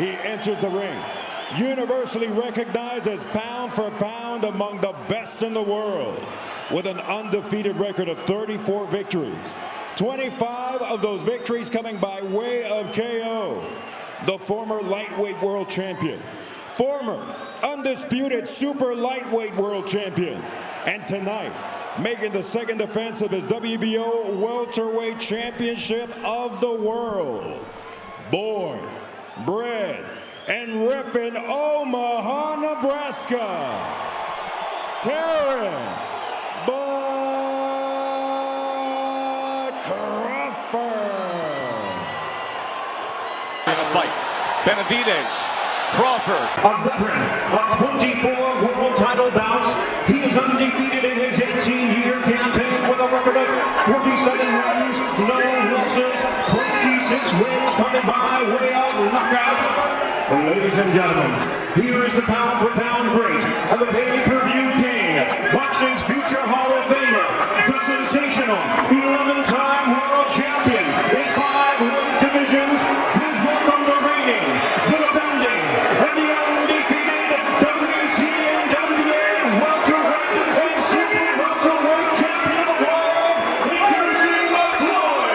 He enters the ring, universally recognized as pound for pound among the best in the world, with an undefeated record of 34 victories, 25 of those victories coming by way of KO. The former lightweight world champion, former undisputed super lightweight world champion, and tonight, making the second defense of his WBO welterweight championship of the world. Born, bred, and repping Omaha, Nebraska, Terence Crawford. In a fight, Benavidez, Crawford. A veteran of 24 world title bouts, he is undefeated in his 18-year campaign with a record of 47 wins, no losses, 26 wins coming by way of knockout. Ladies and gentlemen, here is the pound for pound great and the pay-per-view king, boxing's future Hall of Famer, the sensational 11-time world champion in 5 weight divisions. Please welcome the reigning, the defending, and the undefeated WCNWA welterweight and super welterweight champion of the world, introducing Floyd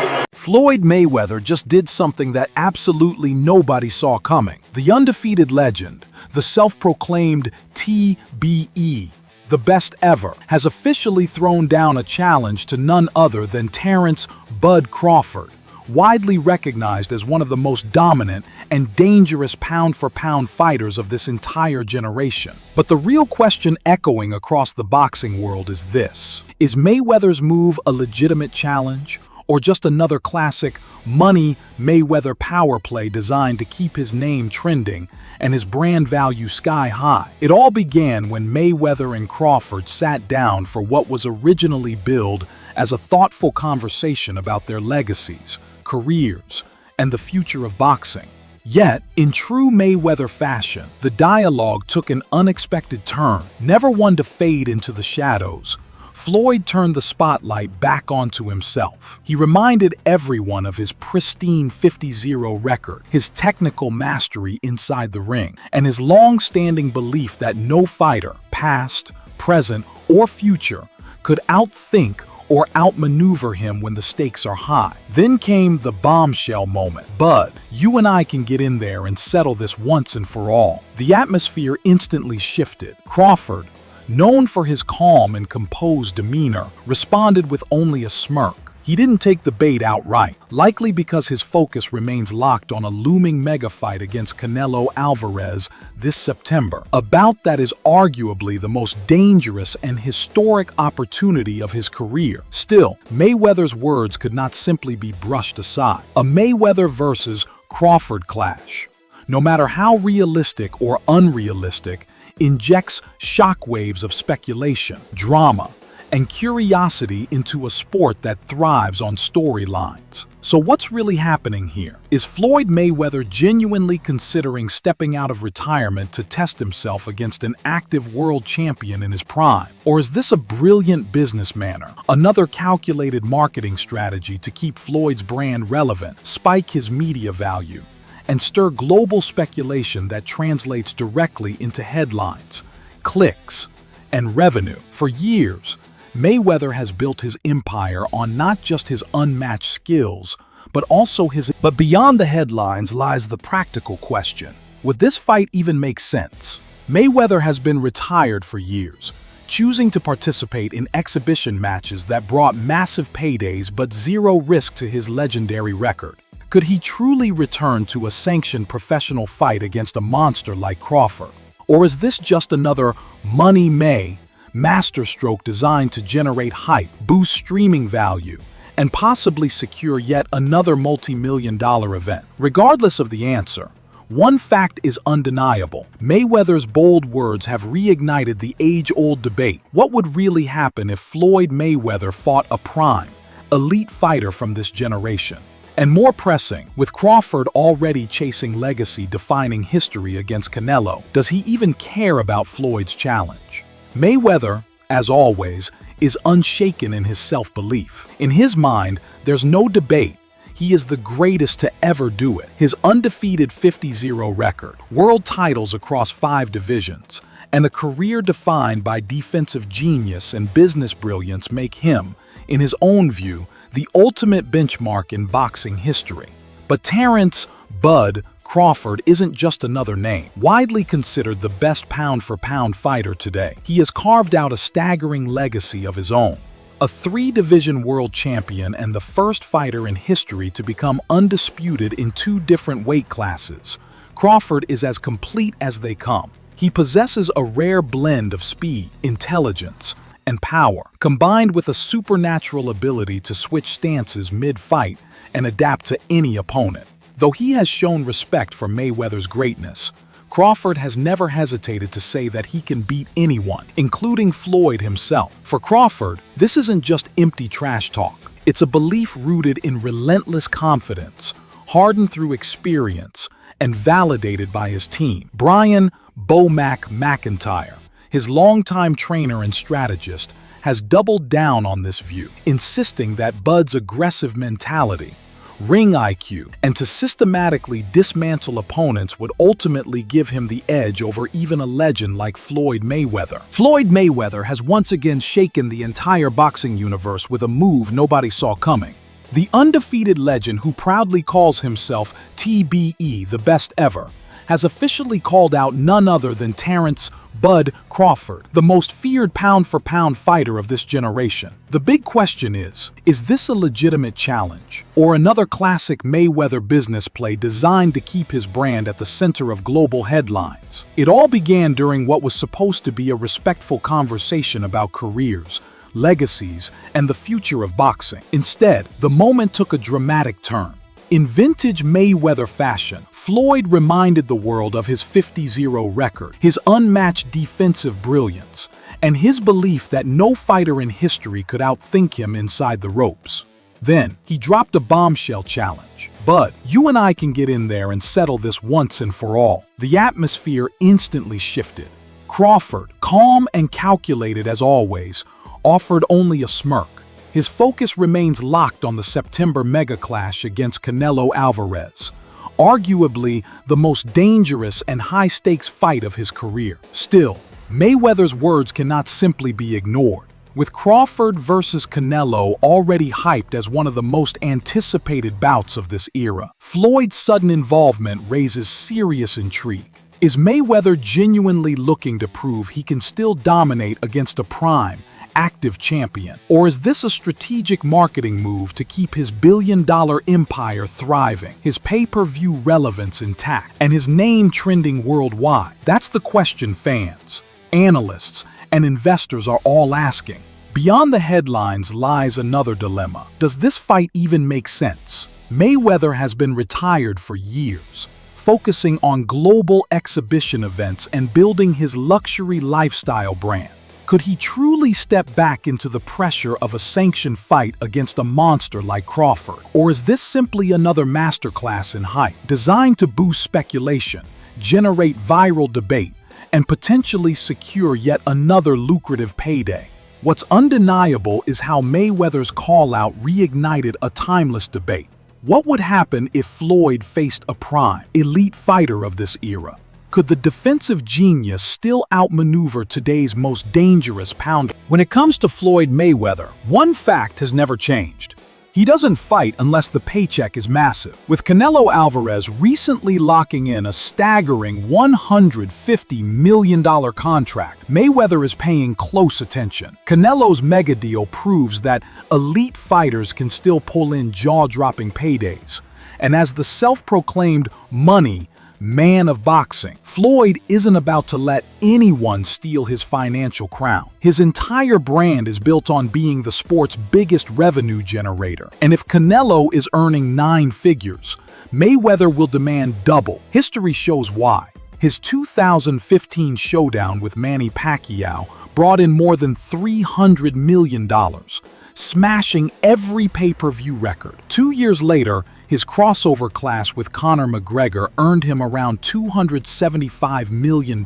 Mayweather. Floyd Mayweather just did something that absolutely nobody saw coming. The undefeated legend, the self-proclaimed TBE, the best ever, has officially thrown down a challenge to none other than Terence "Bud" Crawford, widely recognized as one of the most dominant and dangerous pound-for-pound fighters of this entire generation. But the real question echoing across the boxing world is this: is Mayweather's move a legitimate challenge, or just another classic Money Mayweather power play designed to keep his name trending and his brand value sky high? It all began when Mayweather and Crawford sat down for what was originally billed as a thoughtful conversation about their legacies, careers, and the future of boxing. Yet, in true Mayweather fashion, the dialogue took an unexpected turn. Never one to fade into the shadows, Floyd turned the spotlight back onto himself. He reminded everyone of his pristine 50-0 record, his technical mastery inside the ring, and his long-standing belief that no fighter, past, present, or future, could outthink or outmaneuver him when the stakes are high. Then came the bombshell moment. "Bud, you and I can get in there and settle this once and for all." The atmosphere instantly shifted. Crawford, known for his calm and composed demeanor, responded with only a smirk. He didn't take the bait outright, likely because his focus remains locked on a looming mega fight against Canelo Alvarez this September, a bout that is arguably the most dangerous and historic opportunity of his career. Still, Mayweather's words could not simply be brushed aside. A Mayweather versus Crawford clash, no matter how realistic or unrealistic, injects shockwaves of speculation, drama, and curiosity into a sport that thrives on storylines. So what's really happening here? Is Floyd Mayweather genuinely considering stepping out of retirement to test himself against an active world champion in his prime? Or is this a brilliant business manner, another calculated marketing strategy to keep Floyd's brand relevant, spike his media value, and stir global speculation that translates directly into headlines, clicks, and revenue? For years, Mayweather has built his empire on not just his unmatched skills, but also his... But beyond the headlines lies the practical question. Would this fight even make sense? Mayweather has been retired for years, choosing to participate in exhibition matches that brought massive paydays but zero risk to his legendary record. Could he truly return to a sanctioned professional fight against a monster like Crawford? Or is this just another Money May masterstroke designed to generate hype, boost streaming value, and possibly secure yet another multi-million-dollar event? Regardless of the answer, one fact is undeniable. Mayweather's bold words have reignited the age-old debate. What would really happen if Floyd Mayweather fought a prime, elite fighter from this generation? And more pressing, with Crawford already chasing legacy-defining history against Canelo, does he even care about Floyd's challenge? Mayweather, as always, is unshaken in his self-belief. In his mind, there's no debate. He is the greatest to ever do it. His undefeated 50-0 record, world titles across 5 divisions, and a career defined by defensive genius and business brilliance make him, in his own view, the ultimate benchmark in boxing history. But Terence "Bud" Crawford isn't just another name. Widely considered the best pound-for-pound fighter today, he has carved out a staggering legacy of his own. A 3-division world champion and the first fighter in history to become undisputed in 2 different weight classes, Crawford is as complete as they come. He possesses a rare blend of speed, intelligence, and power, combined with a supernatural ability to switch stances mid-fight and adapt to any opponent. Though he has shown respect for Mayweather's greatness, Crawford has never hesitated to say that he can beat anyone, including Floyd himself. For Crawford, this isn't just empty trash talk. It's a belief rooted in relentless confidence, hardened through experience, and validated by his team. Brian "Bo Mac" McIntyre, his longtime trainer and strategist, has doubled down on this view, insisting that Bud's aggressive mentality, ring IQ, and to systematically dismantle opponents would ultimately give him the edge over even a legend like Floyd Mayweather. Floyd Mayweather has once again shaken the entire boxing universe with a move nobody saw coming. The undefeated legend, who proudly calls himself TBE, the best ever, has officially called out none other than Terence "Bud" Crawford, the most feared pound-for-pound fighter of this generation. The big question is this a legitimate challenge, or another classic Mayweather business play designed to keep his brand at the center of global headlines? It all began during what was supposed to be a respectful conversation about careers, legacies, and the future of boxing. Instead, the moment took a dramatic turn. In vintage Mayweather fashion, Floyd reminded the world of his 50-0 record, his unmatched defensive brilliance, and his belief that no fighter in history could outthink him inside the ropes. Then, he dropped a bombshell challenge. "Bud, you and I can get in there and settle this once and for all." The atmosphere instantly shifted. Crawford, calm and calculated as always, offered only a smirk. His focus remains locked on the September mega-clash against Canelo Alvarez, arguably the most dangerous and high-stakes fight of his career. Still, Mayweather's words cannot simply be ignored. With Crawford versus Canelo already hyped as one of the most anticipated bouts of this era, Floyd's sudden involvement raises serious intrigue. Is Mayweather genuinely looking to prove he can still dominate against a prime, active champion? Or is this a strategic marketing move to keep his billion-dollar empire thriving, his pay-per-view relevance intact, and his name trending worldwide? That's the question fans, analysts, and investors are all asking. Beyond the headlines lies another dilemma. Does this fight even make sense? Mayweather has been retired for years, focusing on global exhibition events and building his luxury lifestyle brand. Could he truly step back into the pressure of a sanctioned fight against a monster like Crawford? Or is this simply another masterclass in hype, designed to boost speculation, generate viral debate, and potentially secure yet another lucrative payday? What's undeniable is how Mayweather's call-out reignited a timeless debate. What would happen if Floyd faced a prime, elite fighter of this era? Could the defensive genius still outmaneuver today's most dangerous pounder? When it comes to Floyd Mayweather, one fact has never changed. He doesn't fight unless the paycheck is massive. With Canelo Alvarez recently locking in a staggering $150 million contract, Mayweather is paying close attention. Canelo's mega deal proves that elite fighters can still pull in jaw-dropping paydays. And as the self-proclaimed money man of boxing, Floyd isn't about to let anyone steal his financial crown. His entire brand is built on being the sport's biggest revenue generator. And if Canelo is earning 9 figures, Mayweather will demand double. History shows why. His 2015 showdown with Manny Pacquiao brought in more than $300 million, smashing every pay-per-view record. 2 years later, his crossover clash with Conor McGregor earned him around $275 million,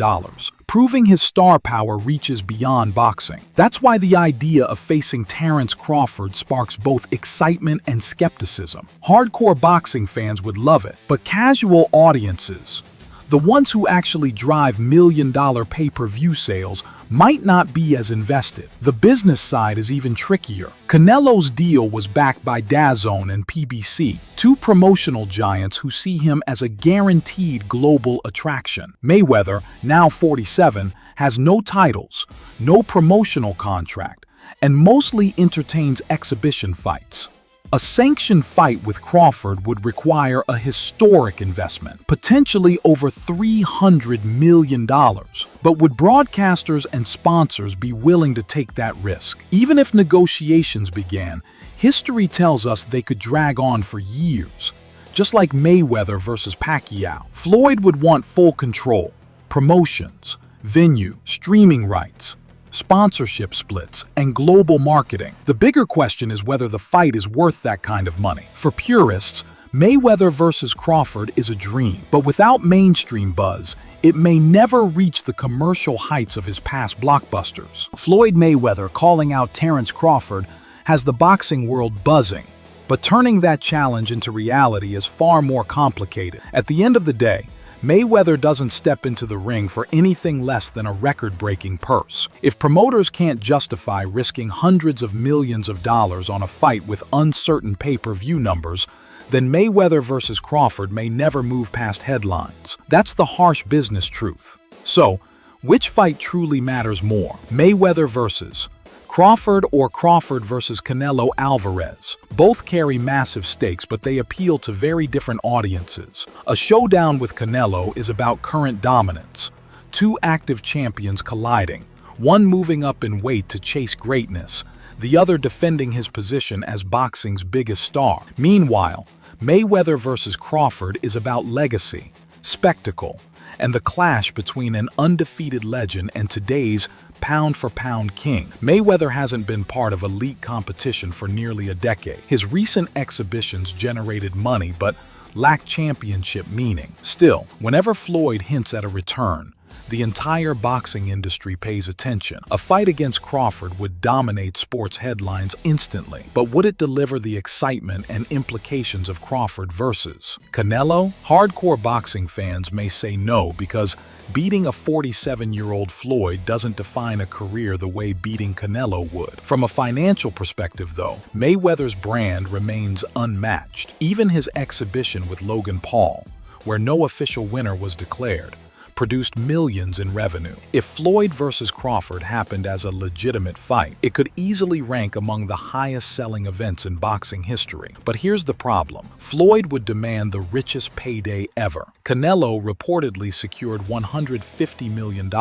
proving his star power reaches beyond boxing. That's why the idea of facing Terence Crawford sparks both excitement and skepticism. Hardcore boxing fans would love it, but casual audiences, the ones who actually drive million-dollar pay-per-view sales, might not be as invested. The business side is even trickier. Canelo's deal was backed by DAZN and PBC, two promotional giants who see him as a guaranteed global attraction. Mayweather, now 47, has no titles, no promotional contract, and mostly entertains exhibition fights. A sanctioned fight with Crawford would require a historic investment, potentially over $300 million. But would broadcasters and sponsors be willing to take that risk? Even if negotiations began, history tells us they could drag on for years. Just like Mayweather versus Pacquiao, Floyd would want full control, promotions, venue, streaming rights, sponsorship splits, and global marketing. The bigger question is whether the fight is worth that kind of money. For purists, Mayweather versus Crawford is a dream, but without mainstream buzz, it may never reach the commercial heights of his past blockbusters. Floyd Mayweather calling out Terence Crawford has the boxing world buzzing, but turning that challenge into reality is far more complicated. At the end of the day, Mayweather doesn't step into the ring for anything less than a record-breaking purse. If promoters can't justify risking hundreds of millions of dollars on a fight with uncertain pay-per-view numbers, then Mayweather versus Crawford may never move past headlines. That's the harsh business truth. So, which fight truly matters more? Mayweather versus Crawford or Crawford versus Canelo Alvarez? Both carry massive stakes, but they appeal to very different audiences. A showdown with Canelo is about current dominance. Two active champions colliding, one moving up in weight to chase greatness, the other defending his position as boxing's biggest star. Meanwhile, Mayweather versus Crawford is about legacy, spectacle, and the clash between an undefeated legend and today's pound-for-pound king. Mayweather hasn't been part of elite competition for nearly a decade. His recent exhibitions generated money but lack championship meaning. Still, whenever Floyd hints at a return, the entire boxing industry pays attention. A fight against Crawford would dominate sports headlines instantly, but would it deliver the excitement and implications of Crawford versus Canelo? Hardcore boxing fans may say no because beating a 47-year-old Floyd doesn't define a career the way beating Canelo would. From a financial perspective, though, Mayweather's brand remains unmatched. Even his exhibition with Logan Paul, where no official winner was declared, produced millions in revenue. If Floyd versus Crawford happened as a legitimate fight, it could easily rank among the highest-selling events in boxing history. But here's the problem. Floyd would demand the richest payday ever. Canelo reportedly secured $150 million,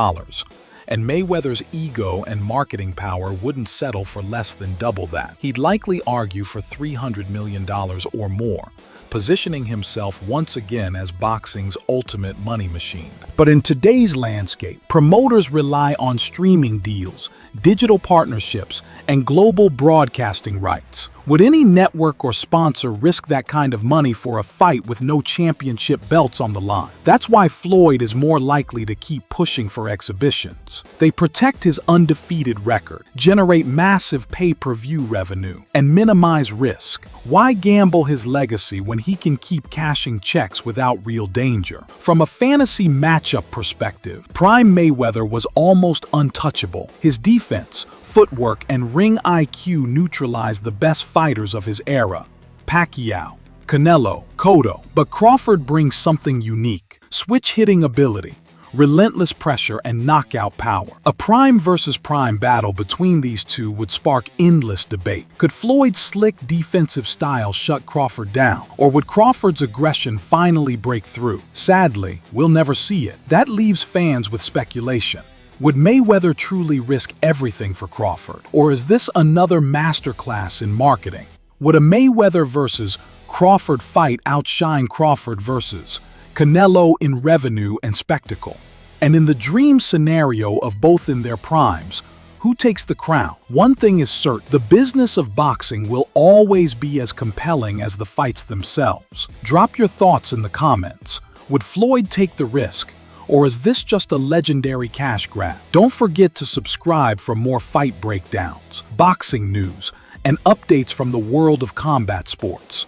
and Mayweather's ego and marketing power wouldn't settle for less than double that. He'd likely argue for $300 million or more, positioning himself once again as boxing's ultimate money machine. But in today's landscape, promoters rely on streaming deals, digital partnerships, and global broadcasting rights. Would any network or sponsor risk that kind of money for a fight with no championship belts on the line? That's why Floyd is more likely to keep pushing for exhibitions. They protect his undefeated record, generate massive pay-per-view revenue, and minimize risk. Why gamble his legacy when he can keep cashing checks without real danger? From a fantasy matchup perspective, Prime Mayweather was almost untouchable. His defense, footwork, and ring IQ neutralized the best fighters of his era: Pacquiao, Canelo, Cotto. But Crawford brings something unique: switch-hitting ability, relentless pressure, and knockout power. A prime versus prime battle between these two would spark endless debate. Could Floyd's slick defensive style shut Crawford down? Or would Crawford's aggression finally break through? Sadly, we'll never see it. That leaves fans with speculation. Would Mayweather truly risk everything for Crawford? Or is this another masterclass in marketing? Would a Mayweather versus Crawford fight outshine Crawford versus Canelo in revenue and spectacle? And in the dream scenario of both in their primes, Who takes the crown? One thing is certain, the business of boxing will always be as compelling as the fights themselves. Drop your thoughts in the comments. Would Floyd take the risk? Or is this just a legendary cash grab? Don't forget to subscribe for more fight breakdowns, boxing news, and updates from the world of combat sports.